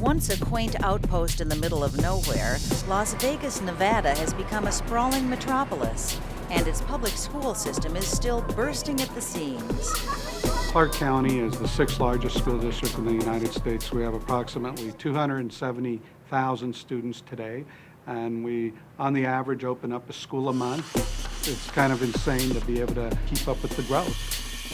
Once a quaint outpost in the middle of nowhere, Las Vegas, Nevada has become a sprawling metropolis, and its public school system is still bursting at the seams. Clark County is the sixth largest school district in the United States. We have approximately 270,000 students today, and we, on the average, open up a school a month. It's kind of insane to be able to keep up with the growth.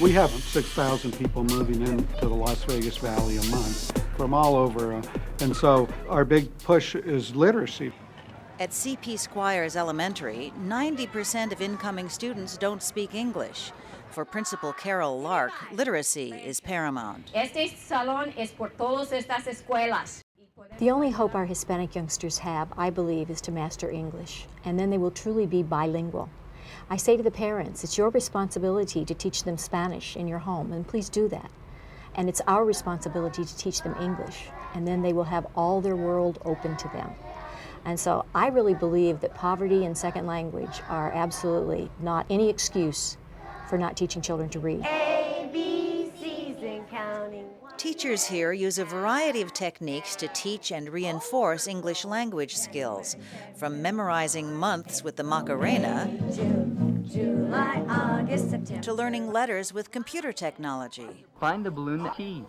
We have 6,000 people moving into the Las Vegas Valley a month from all over, and so our big push is literacy. At C.P. Squires Elementary, 90% of incoming students don't speak English. For Principal Carol Lark, literacy is paramount. Este salón es por todas estas escuelas. The only hope our Hispanic youngsters have, I believe, is to master English, and then they will truly be bilingual. I say to the parents, it's your responsibility to teach them Spanish in your home, and please do that. And it's our responsibility to teach them English, and then they will have all their world open to them. And so I really believe that poverty and second language are absolutely not any excuse for not teaching children to read. A, B, C's and counting. Teachers here use a variety of techniques to teach and reinforce English language skills, from memorizing months with the Macarena June, July, August, September. to learning letters with computer technology. Find the balloon T.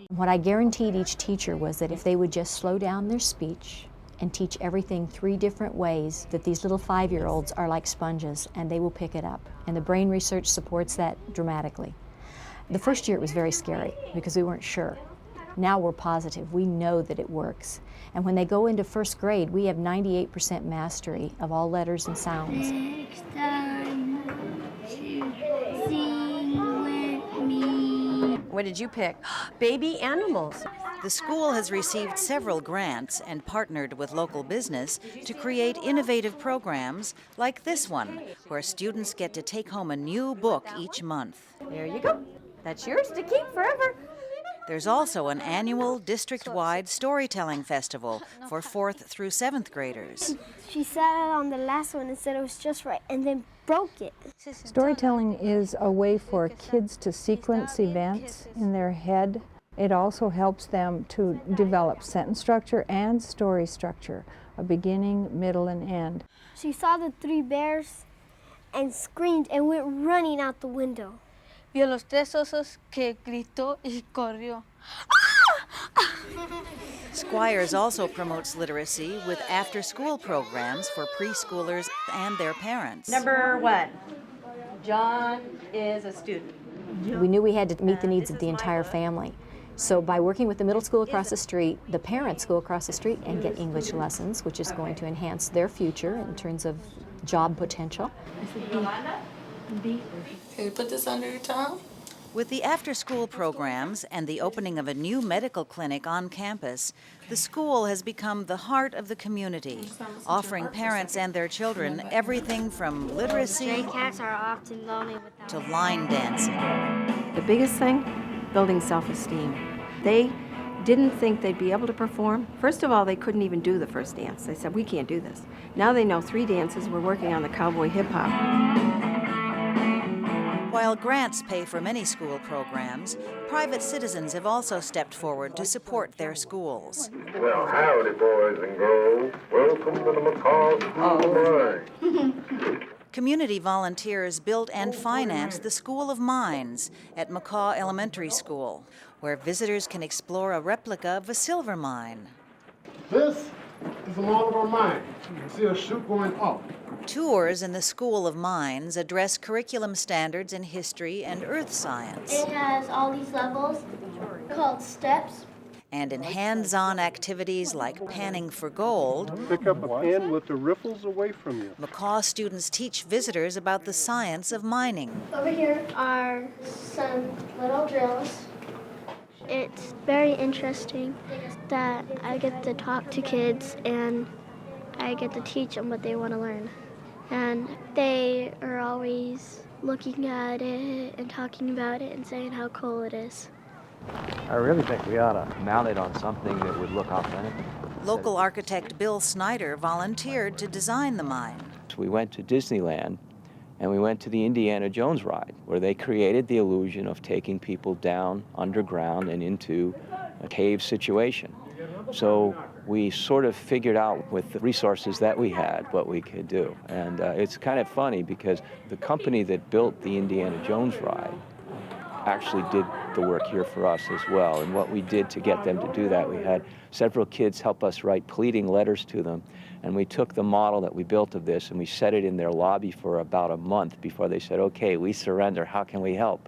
What I guaranteed each teacher was that if they would just slow down their speech and teach everything 3 different ways, that these little 5-year-olds are like sponges and they will pick it up. And the brain research supports that dramatically. The first year it was very scary because we weren't sure. Now we're positive. We know that it works. And when they go into first grade, we have 98% mastery of all letters and sounds. Next time to sing with me. What did you pick? Baby animals. The school has received several grants and partnered with local business to create innovative programs like this one, where students get to take home a new book each month. There you go. That's yours to keep forever. There's also an annual district-wide storytelling festival for 4th through 7th graders. She sat it on the last one and said it was just right and then broke it. Storytelling is a way for kids to sequence events in their head. It also helps them to develop sentence structure and story structure, a beginning, middle, and end. She saw the 3 bears and screamed and went running out the window. Vio los 3 osos que gritó y corrió. Squires also promotes literacy with after-school programs for preschoolers and their parents. Number 1, John is a student. We knew we had to meet the needs of the entire family. So by working with the middle school across the street, the parents go across the street and get English lessons, which is going to enhance their future in terms of job potential. Can you put this under your tongue? With the after-school programs and the opening of a new medical clinic on campus, the school has become the heart of the community, offering parents and their children everything from literacy Cats are often lonely to line dancing. The biggest thing, building self-esteem. They didn't think they'd be able to perform. First of all, they couldn't even do the first dance. They said, we can't do this. Now they know 3 dances. We're working on the cowboy hip-hop. While grants pay for many school programs, private citizens have also stepped forward to support their schools. Well, howdy, boys and girls. Welcome to the McCall School of Mines. Community volunteers built and financed the School of Mines at McCaw Elementary School, where visitors can explore a replica of a silver mine. This is a model of our mine. You can see a chute going up. Tours in the School of Mines address curriculum standards in history and earth science. It has all these levels called steps. And in hands-on activities like panning for gold, Pick up a pen with the riffles away from you. McCaw students teach visitors about the science of mining. Over here are some little drills. It's very interesting that I get to talk to kids and I get to teach them what they want to learn. And they are always looking at it and talking about it and saying how cool it is. I really think we ought to mount it on something that would look authentic. Local architect Bill Snyder volunteered to design the mine. We went to Disneyland and we went to the Indiana Jones ride, where they created the illusion of taking people down underground and into a cave situation. So we sort of figured out with the resources that we had what we could do. And it's kind of funny because the company that built the Indiana Jones ride actually did the work here for us as well. And what we did to get them to do that, we had several kids help us write pleading letters to them. And we took the model that we built of this and we set it in their lobby for about a month before they said, okay, we surrender, how can we help?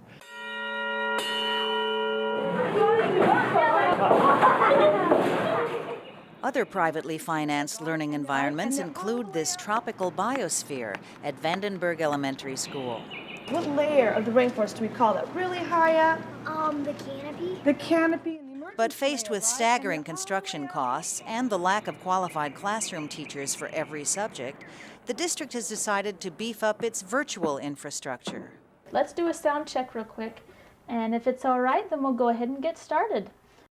Other privately financed learning environments include this tropical biosphere at Vandenberg Elementary School. What layer of the rainforest do we call that? Really high up? The canopy. The canopy. But faced with staggering construction costs and the lack of qualified classroom teachers for every subject, the district has decided to beef up its virtual infrastructure. Let's do a sound check real quick, and if it's all right, then we'll go ahead and get started.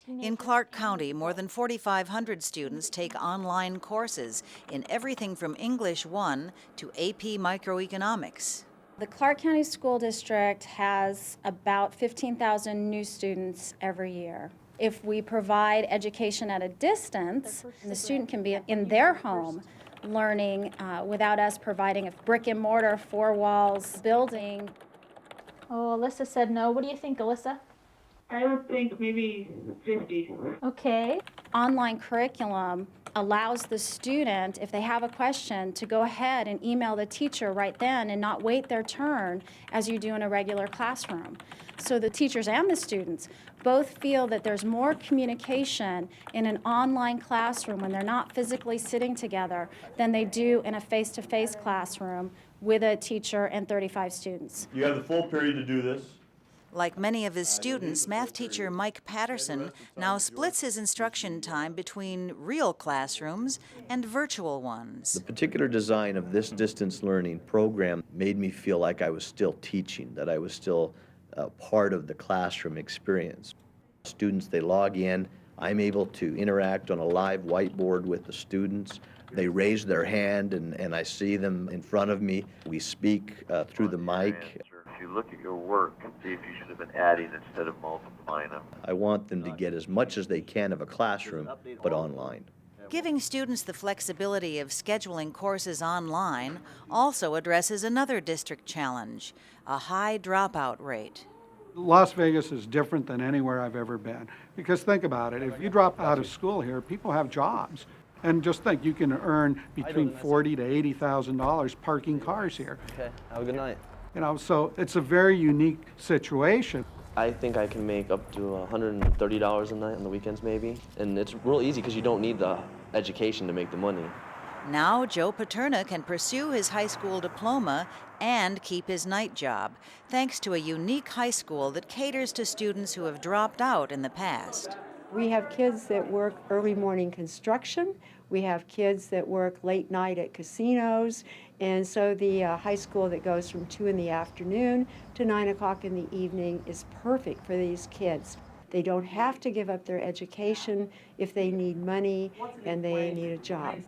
In Clark County, more than 4,500 students take online courses in everything from English 1 to AP Microeconomics. The Clark County School District has about 15,000 new students every year. If we provide education at a distance, the student can be in their home learning without us providing a brick and mortar, four walls building. Oh, Alyssa said no. What do you think, Alyssa? I would think maybe 50. Okay. Online curriculum allows the student, if they have a question, to go ahead and email the teacher right then and not wait their turn as you do in a regular classroom. So the teachers and the students both feel that there's more communication in an online classroom when they're not physically sitting together than they do in a face-to-face classroom with a teacher and 35 students. You have the full period to do this. Like many of his students, math teacher Mike Patterson now splits his instruction time between real classrooms and virtual ones. The particular design of this distance learning program made me feel like I was still teaching, that I was still part of the classroom experience. Students, they log in, I'm able to interact on a live whiteboard with the students. They raise their hand and I see them in front of me. We speak through the mic. If you look at your work and see if you should have been adding instead of multiplying them. I want them to get as much as they can of a classroom, but online. Giving students the flexibility of scheduling courses online also addresses another district challenge, a high dropout rate. Las Vegas is different than anywhere I've ever been. Because think about it, if you drop out of school here, people have jobs. And just think, you can earn between $40,000 to $80,000 parking cars here. Okay, have a good night. You know, so it's a very unique situation. I think I can make up to $130 a night on the weekends maybe. And it's real easy because you don't need the education to make the money. Now Joe Paterna can pursue his high school diploma and keep his night job, thanks to a unique high school that caters to students who have dropped out in the past. We have kids that work early morning construction. We have kids that work late night at casinos. And so the high school that goes from 2 in the afternoon to 9 o'clock in the evening is perfect for these kids. They don't have to give up their education if they need money and they need a job.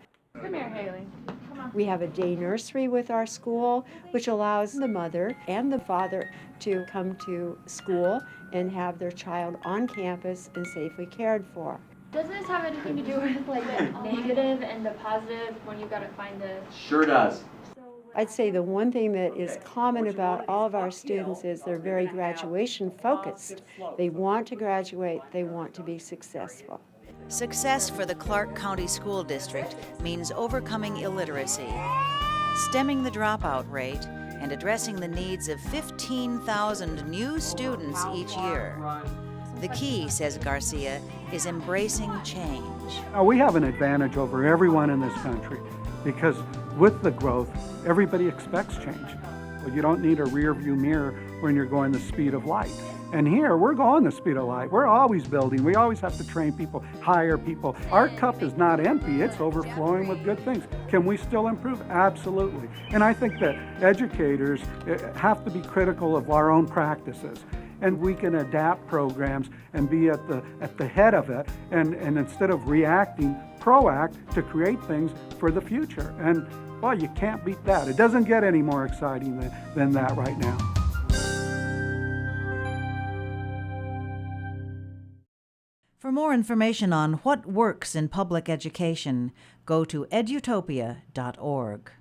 Come here, Haley. Come on. We have a day nursery with our school, which allows the mother and the father to come to school and have their child on campus and safely cared for. Does this have anything to do with like the negative and the positive when you gotta find the... Sure does. I'd say the one thing that is common about all of our students is they're very graduation focused. They want to graduate, they want to be successful. Success for the Clark County School District means overcoming illiteracy, stemming the dropout rate, and addressing the needs of 15,000 new students each year. The key, says Garcia, is embracing change. Now, we have an advantage over everyone in this country because with the growth, everybody expects change. Well, you don't need a rear view mirror when you're going the speed of light. And here, we're going the speed of light. We're always building. We always have to train people, hire people. Our cup is not empty. It's overflowing with good things. Can we still improve? Absolutely. And I think that educators have to be critical of our own practices. And we can adapt programs and be at the head of it. And instead of reacting, proact to create things for the future. And, well, you can't beat that. It doesn't get any more exciting than that right now. For more information on what works in public education, go to edutopia.org.